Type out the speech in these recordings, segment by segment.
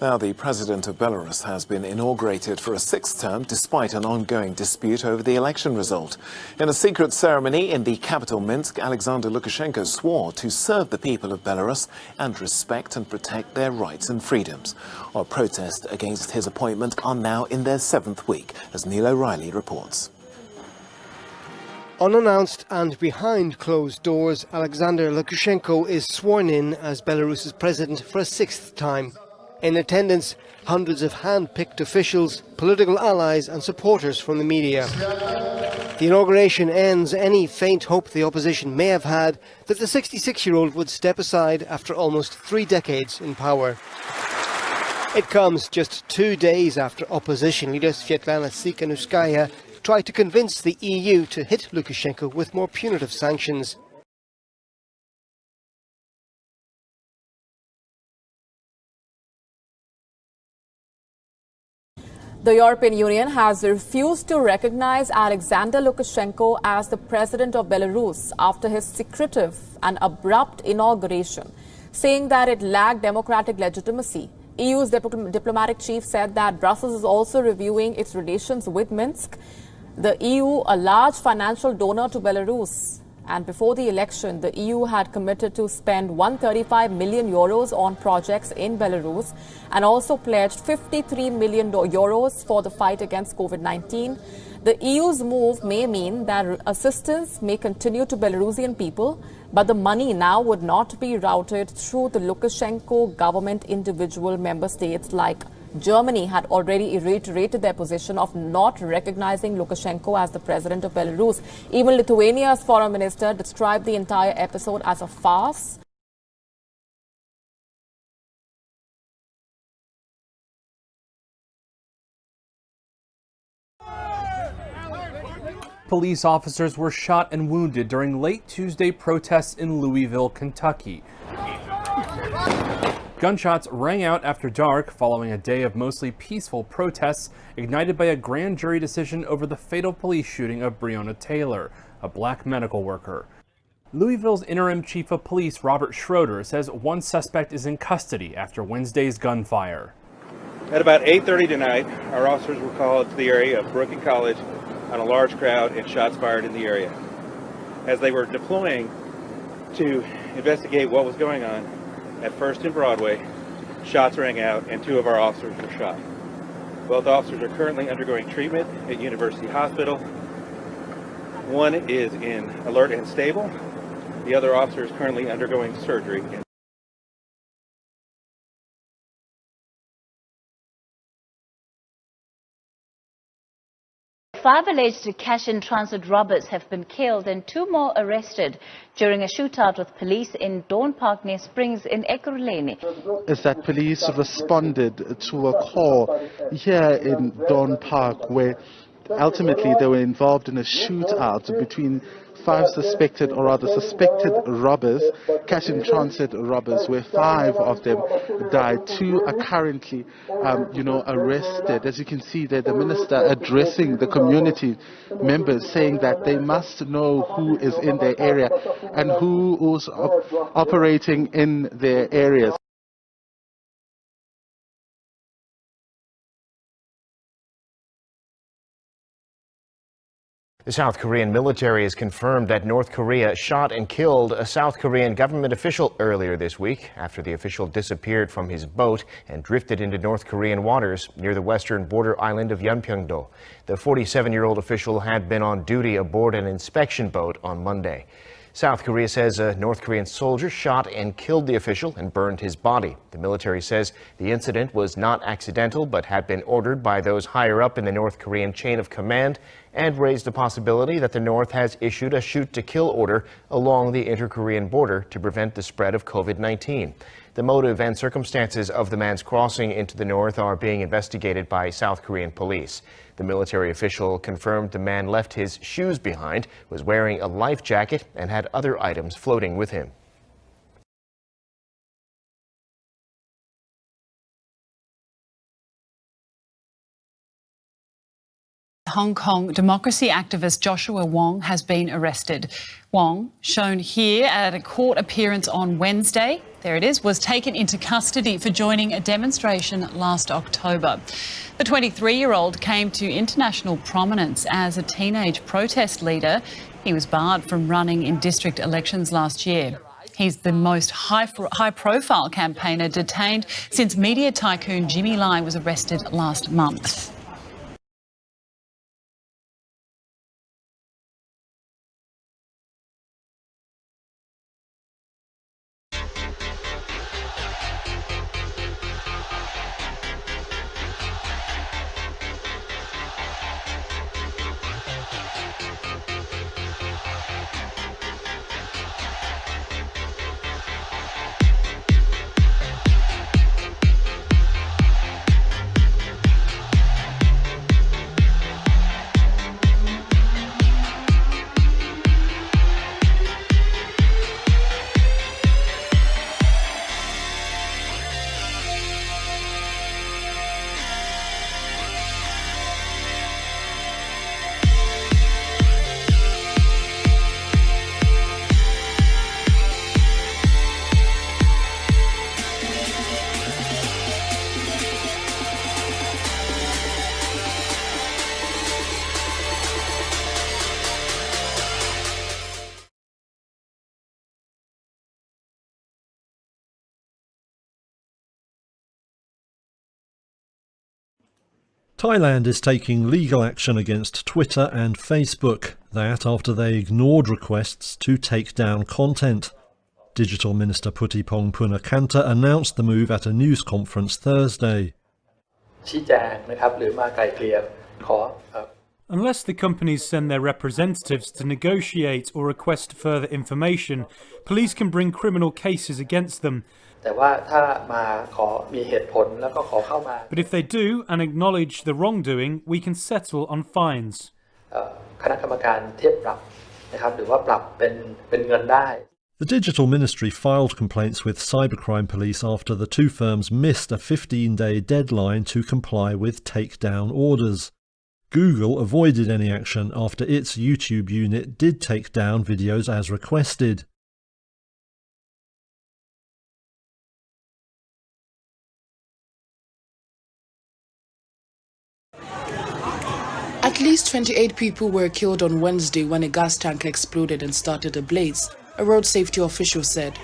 Now, the president of Belarus has been inaugurated for a sixth term despite an ongoing dispute over the election result. In a secret ceremony in the capital Minsk, Alexander Lukashenko swore to serve the people of Belarus and respect and protect their rights and freedoms. While protests against his appointment are now in their seventh week, as Neil O'Reilly reports. Unannounced and behind closed doors, Alexander Lukashenko is sworn in as Belarus's president for a sixth time. In attendance, hundreds of hand-picked officials, political allies and supporters from the media. The inauguration ends any faint hope the opposition may have had that the 66-year-old would step aside after almost 3 decades in power. It comes just 2 days after opposition leader Svetlana Tsikhanouskaya tried to convince the EU to hit Lukashenko with more punitive sanctions. The European Union has refused to recognize Alexander Lukashenko as the president of Belarus after his secretive and abrupt inauguration, saying that it lacked democratic legitimacy. EU's diplomatic chief said that Brussels is also reviewing its relations with Minsk, the EU, a large financial donor to Belarus. And before the election, the EU had committed to spend 135 million euros on projects in Belarus and also pledged 53 million euros for the fight against COVID-19. The EU's move may mean that assistance may continue to Belarusian people, but the money now would not be routed through the Lukashenko government. Individual member states like Germany had already reiterated their position of not recognizing Lukashenko as the president of Belarus. Even Lithuania's foreign minister described the entire episode as a farce. Police officers were shot and wounded during late Tuesday protests in Louisville, Kentucky. Gunshots rang out after dark following a day of mostly peaceful protests ignited by a grand jury decision over the fatal police shooting of Breonna Taylor, a black medical worker. Louisville's interim chief of police, Robert Schroeder, says one suspect is in custody after Wednesday's gunfire. At about 8:30 tonight, our officers were called to the area of Brooklyn College on a large crowd and shots fired in the area. As they were deploying to investigate what was going on, at First and Broadway, shots rang out and 2 of our officers were shot. Both officers are currently undergoing treatment at University Hospital. One is in alert and stable. The other officer is currently undergoing surgery. 5 alleged cash-in-transit robbers have been killed and 2 more arrested during a shootout with police in Dawn Park near Springs in Ekurhuleni. Is that police responded to a call here in Dawn Park where ultimately they were involved in a shootout between 5 suspected robbers, cash-in-transit robbers, where 5 of them died. 2 are currently, arrested. As you can see there, the minister addressing the community members, saying that they must know who is in their area and who is operating in their areas. The South Korean military has confirmed that North Korea shot and killed a South Korean government official earlier this week after the official disappeared from his boat and drifted into North Korean waters near the western border island of Yeonpyeong-do. The 47-year-old official had been on duty aboard an inspection boat on Monday. South Korea says a North Korean soldier shot and killed the official and burned his body. The military says the incident was not accidental but had been ordered by those higher up in the North Korean chain of command and raised the possibility that the North has issued a shoot-to-kill order along the inter-Korean border to prevent the spread of COVID-19. The motive and circumstances of the man's crossing into the North are being investigated by South Korean police. The military official confirmed the man left his shoes behind, was wearing a life jacket, and had other items floating with him. Hong Kong democracy activist Joshua Wong has been arrested. Wong, shown here at a court appearance on Wednesday, there it is, was taken into custody for joining a demonstration last October. The 23-year-old came to international prominence as a teenage protest leader. He was barred from running in district elections last year. He's the most high-profile campaigner detained since media tycoon Jimmy Lai was arrested last month. Thailand is taking legal action against Twitter and Facebook, that after they ignored requests to take down content. Digital Minister Putipong Punakanta announced the move at a news conference Thursday. Unless the companies send their representatives to negotiate or request further information, police can bring criminal cases against them. But if they do and acknowledge the wrongdoing, we can settle on fines. The Digital Ministry filed complaints with cybercrime police after the two firms missed a 15-day deadline to comply with takedown orders. Google avoided any action after its YouTube unit did take down videos as requested. At least 28 people were killed on Wednesday when a gas tanker exploded and started a blaze, a road safety official said.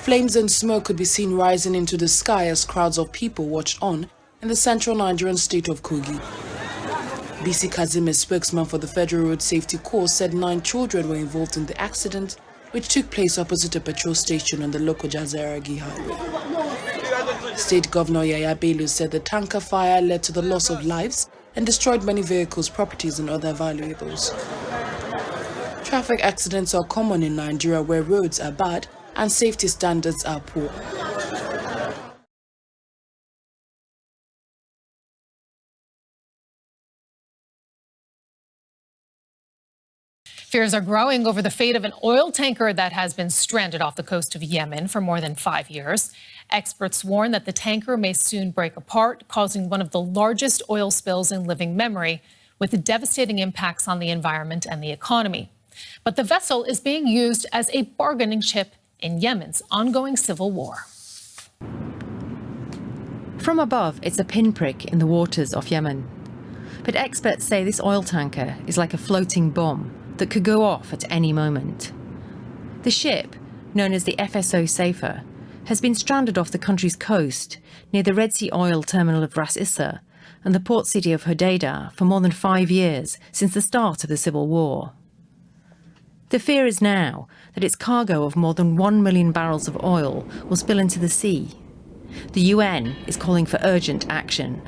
Flames and smoke could be seen rising into the sky as crowds of people watched on in the central Nigerian state of Kogi. BC Kazim, a spokesman for the Federal Road Safety Corps, said 9 children were involved in the accident, which took place opposite a petrol station on the local Jazeera highway. State Governor Yaya Bello said the tanker fire led to the loss of lives and destroyed many vehicles, properties and other valuables. Traffic accidents are common in Nigeria where roads are bad and safety standards are poor. Fears are growing over the fate of an oil tanker that has been stranded off the coast of Yemen for more than 5 years. Experts warn that the tanker may soon break apart, causing one of the largest oil spills in living memory, with devastating impacts on the environment and the economy. But the vessel is being used as a bargaining chip in Yemen's ongoing civil war. From above, it's a pinprick in the waters of Yemen. But experts say this oil tanker is like a floating bomb that could go off at any moment. The ship, known as the FSO Safer, has been stranded off the country's coast near the Red Sea oil terminal of Ras Issa and the port city of Hodeidah for more than 5 years since the start of the civil war. The fear is now that its cargo of more than 1 million barrels of oil will spill into the sea. The UN is calling for urgent action.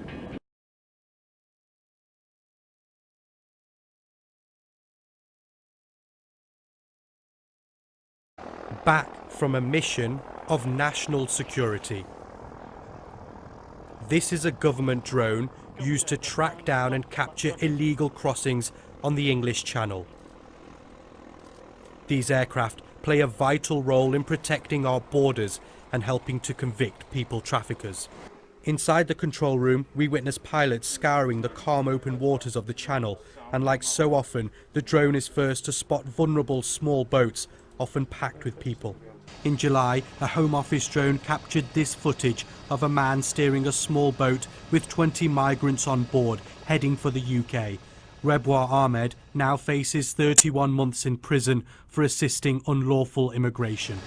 Back from a mission of national security. This is a government drone used to track down and capture illegal crossings on the English Channel. These aircraft play a vital role in protecting our borders and helping to convict people traffickers. Inside the control room, we witness pilots scouring the calm open waters of the channel, and like so often, the drone is first to spot vulnerable small boats, often packed with people. In July, a Home Office drone captured this footage of a man steering a small boat with 20 migrants on board, heading for the UK. Rebwa Ahmed now faces 31 months in prison for assisting unlawful immigration.